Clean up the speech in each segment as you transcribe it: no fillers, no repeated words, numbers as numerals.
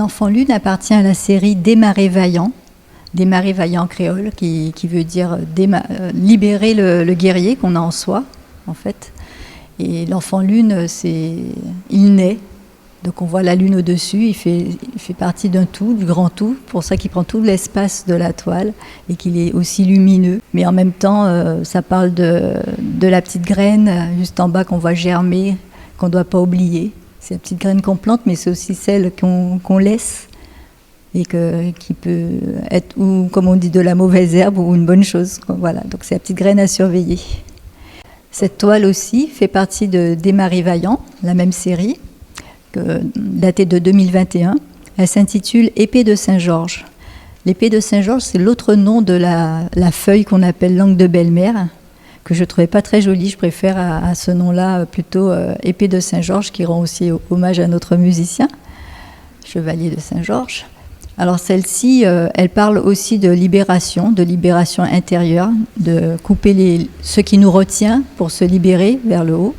L'Enfant Lune appartient à la série Démarrer Vaillant, Démarrer Vaillant en créole, qui veut dire libérer le guerrier qu'on a en soi, en fait. Et l'Enfant Lune, il naît, donc on voit la lune au-dessus, il fait partie d'un tout, du grand tout, pour ça qu'il prend tout l'espace de la toile et qu'il est aussi lumineux. Mais en même temps, ça parle de la petite graine juste en bas qu'on voit germer, qu'on ne doit pas oublier. C'est la petite graine qu'on plante, mais c'est aussi celle qu'on laisse et qui peut être, ou comme on dit, de la mauvaise herbe ou une bonne chose. Voilà, donc c'est la petite graine à surveiller. Cette toile aussi fait partie de Démarrer Vaillant, la même série, datée de 2021. Elle s'intitule Épée de Saint-Georges. L'épée de Saint-Georges, c'est l'autre nom de la feuille qu'on appelle langue de belle-mère, que je ne trouvais pas très jolie. Je préfère à ce nom-là plutôt Épée de Saint-Georges, qui rend aussi hommage à notre musicien, Chevalier de Saint-Georges. Alors celle-ci, elle parle aussi de libération intérieure, de couper ce qui nous retient pour se libérer vers le haut.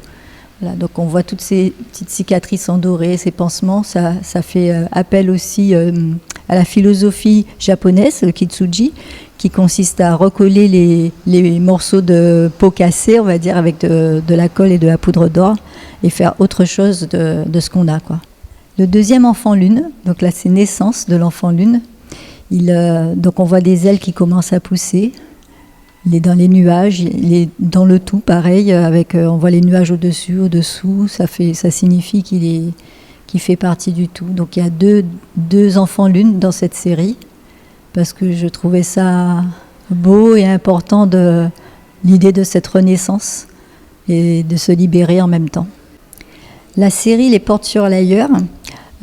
Voilà, donc on voit toutes ces petites cicatrices en doré, ces pansements, ça fait appel aussi à la philosophie japonaise, le kitsuji, qui consiste à recoller les morceaux de peau cassée, on va dire, avec de la colle et de la poudre d'or, et faire autre chose de ce qu'on a, quoi. Le deuxième Enfant Lune, donc là c'est naissance de l'Enfant Lune, donc on voit des ailes qui commencent à pousser, il est dans les nuages, il est dans le tout pareil, on voit les nuages au-dessus, au-dessous, ça signifie qu'il fait partie du tout. Donc il y a deux Enfants Lune dans cette série, parce que je trouvais ça beau et important, l'idée de cette renaissance et de se libérer en même temps. La série Les Portes sur l'Ailleurs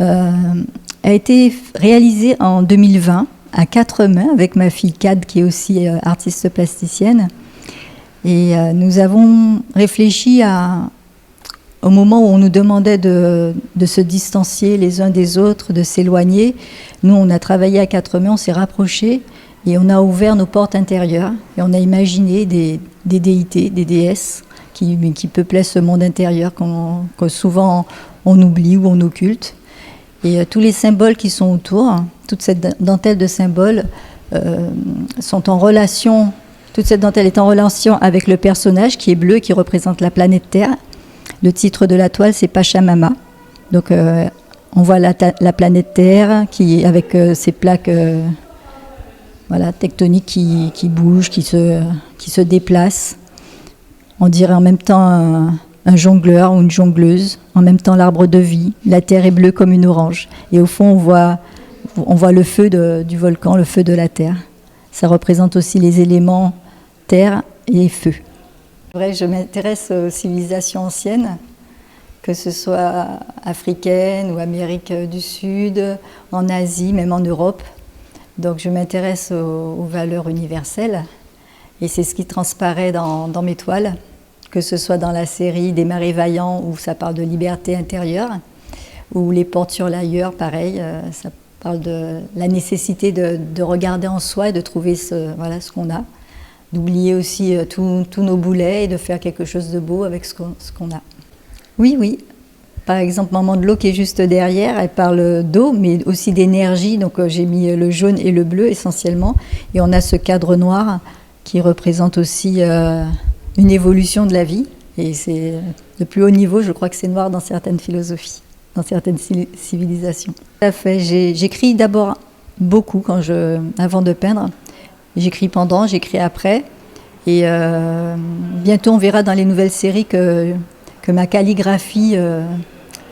a été réalisée en 2020 à 4 mains avec ma fille Cad, qui est aussi artiste plasticienne. Et nous avons réfléchi au moment où on nous demandait de se distancier les uns des autres, de s'éloigner. Nous, on a travaillé à 4 mains, on s'est rapprochés et on a ouvert nos portes intérieures. Et on a imaginé des déités, des déesses qui peuplaient ce monde intérieur que souvent on oublie ou on occulte. Et tous les symboles qui sont autour, toute cette dentelle de symboles sont en relation, toute cette dentelle est en relation avec le personnage qui est bleu, qui représente la planète Terre. Le titre de la toile, c'est Pachamama. Donc on voit la planète Terre avec ses plaques tectoniques qui bougent, qui se déplacent. On dirait en même temps un jongleur ou une jongleuse, en même temps l'arbre de vie. La terre est bleue comme une orange. Et au fond, on voit le feu du volcan, le feu de la terre. Ça représente aussi les éléments terre et feu. Je m'intéresse aux civilisations anciennes, que ce soit africaines ou Amérique du Sud, en Asie, même en Europe. Donc je m'intéresse aux valeurs universelles. Et c'est ce qui transparaît dans mes toiles, que ce soit dans la série Démarrer Vaillant, où ça parle de liberté intérieure, ou Les Portes sur l'Ailleurs, pareil, ça parle de la nécessité de regarder en soi et de trouver ce qu'on a, d'oublier aussi tous nos boulets et de faire quelque chose de beau avec ce qu'on a. Oui. Par exemple, Maman de l'eau qui est juste derrière, elle parle d'eau, mais aussi d'énergie, donc j'ai mis le jaune et le bleu essentiellement, et on a ce cadre noir qui représente aussi une évolution de la vie. Et c'est de plus haut niveau, je crois que c'est noir dans certaines philosophies, dans certaines civilisations. Tout à fait. J'écris d'abord beaucoup avant de peindre. J'écris pendant, j'écris après. Et bientôt, on verra dans les nouvelles séries que ma calligraphie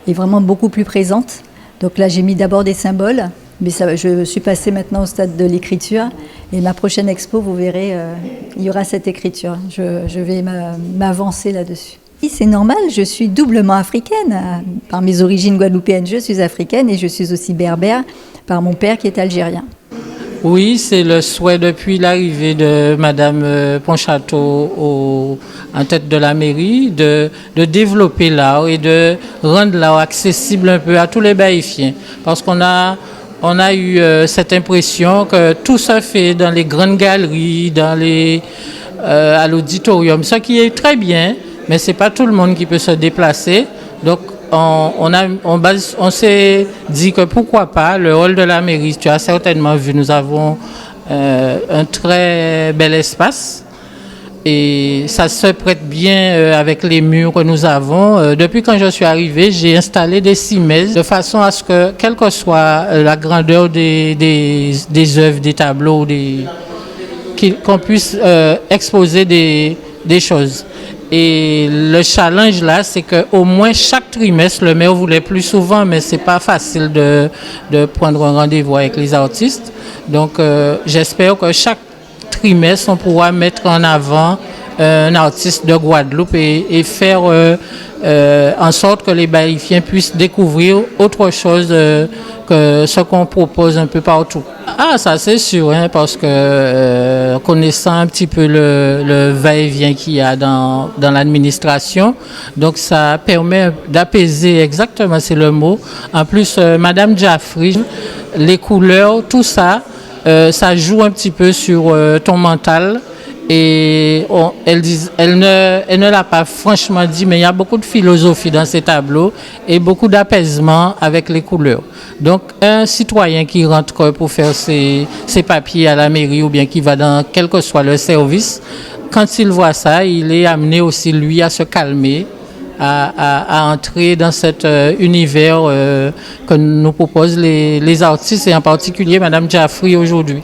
est vraiment beaucoup plus présente. Donc là, j'ai mis d'abord des symboles. Mais je suis passée maintenant au stade de l'écriture. Et ma prochaine expo, vous verrez, il y aura cette écriture. Je vais m'avancer là-dessus. Oui, c'est normal, je suis doublement africaine. Par mes origines guadeloupéennes, je suis africaine et je suis aussi berbère par mon père qui est algérien. Oui, c'est le souhait depuis l'arrivée de Madame Pontchâteau en tête de la mairie de développer l'art et de rendre l'art accessible un peu à tous les Baïfiens. Parce qu'on a eu cette impression que tout ça fait dans les grandes galeries, à l'auditorium, ce qui est très bien, mais ce n'est pas tout le monde qui peut se déplacer. Donc, on s'est dit que pourquoi pas le hall de la mairie. Tu as certainement vu, nous avons un très bel espace. Et ça se prête bien avec les murs que nous avons. Depuis quand je suis arrivé, j'ai installé des cimaises de façon à ce que, quelle que soit la grandeur des œuvres, des tableaux, qu'on puisse exposer des choses. Et le challenge là, c'est qu'au moins chaque trimestre, le maire voulait plus souvent, mais c'est pas facile de prendre un rendez-vous avec les artistes. Donc j'espère que chaque trimestre, on pourra mettre en avant un artiste de Guadeloupe et faire en sorte que les Baïfiens puissent découvrir autre chose que ce qu'on propose un peu partout. Ah, ça c'est sûr, hein, parce que connaissant un petit peu le va-et-vient qu'il y a dans l'administration, donc ça permet d'apaiser, exactement, c'est le mot. En plus, Madame Jaffry, les couleurs, tout ça, ça joue un petit peu sur ton mental. Et elle ne l'a pas franchement dit, mais il y a beaucoup de philosophie dans ces tableaux et beaucoup d'apaisement avec les couleurs. Donc, un citoyen qui rentre pour faire ses papiers à la mairie ou bien qui va dans quel que soit le service, quand il voit ça, il est amené aussi, lui, à se calmer, à entrer dans cet univers que nous proposent les artistes et en particulier Madame Jaffry aujourd'hui.